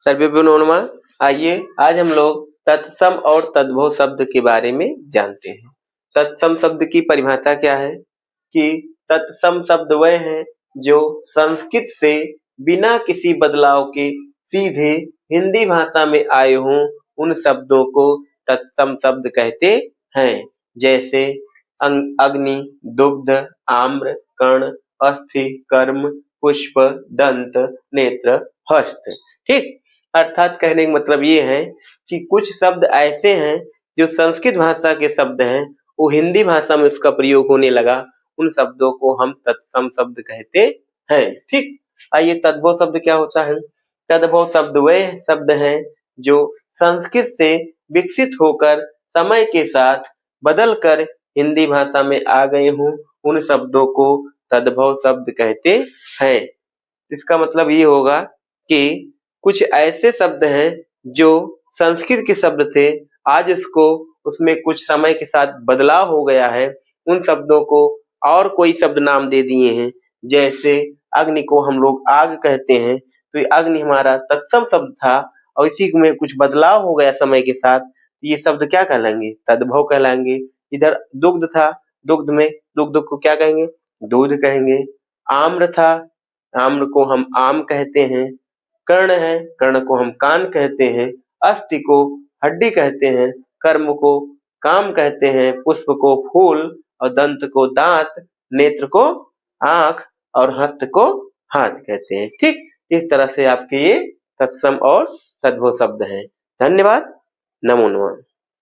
सर्वभ्यो नमः। आइए आज हम लोग तत्सम और तद्भव शब्द के बारे में जानते हैं। तत्सम शब्द की परिभाषा क्या है कि तत्सम शब्द वह है जो संस्कृत से बिना किसी बदलाव के सीधे हिंदी भाषा में आए हों, उन शब्दों को तत्सम शब्द कहते हैं। जैसे अग्नि, दुग्ध, आम्र, कर्ण, अस्थि, कर्म, पुष्प, दंत, नेत्र, हस्त। ठीक, अर्थात कहने का मतलब ये है कि कुछ शब्द ऐसे हैं जो संस्कृत भाषा के शब्द हैं, वो हिंदी भाषा में उसका प्रयोग होने लगा, उन शब्दों को हम तत्सम शब्द कहते हैं। ठीक, आइए तद्भव शब्द क्या होता है। तद्भव शब्द वह शब्द हैं जो संस्कृत से विकसित होकर समय के साथ बदलकर हिंदी भाषा में आ गए हों, उन शब्दों को तद्भव शब्द कहते हैं। इसका मतलब ये होगा कि कुछ ऐसे शब्द हैं जो संस्कृत के शब्द थे, आज उसमें कुछ समय के साथ बदलाव हो गया है, उन शब्दों को और कोई शब्द नाम दे दिए हैं। जैसे अग्नि को हम लोग आग कहते हैं, तो ये अग्नि हमारा तत्सम शब्द था और इसी में कुछ बदलाव हो गया समय के साथ, ये शब्द क्या कहलाएंगे, तद्भव कहलाएंगे। इधर दुग्ध था, दुग्ध को क्या कहेंगे, दूध कहेंगे। आम्र था, आम्र को हम आम कहते हैं। कर्ण है, कर्ण को हम कान कहते हैं। अस्थि को हड्डी कहते हैं। कर्म को काम कहते हैं। पुष्प को फूल और दंत को दांत, नेत्र को आंख और हस्त को हाथ कहते हैं। ठीक, इस तरह से आपके ये तत्सम और तद्भव शब्द हैं। धन्यवाद। नमो नमः।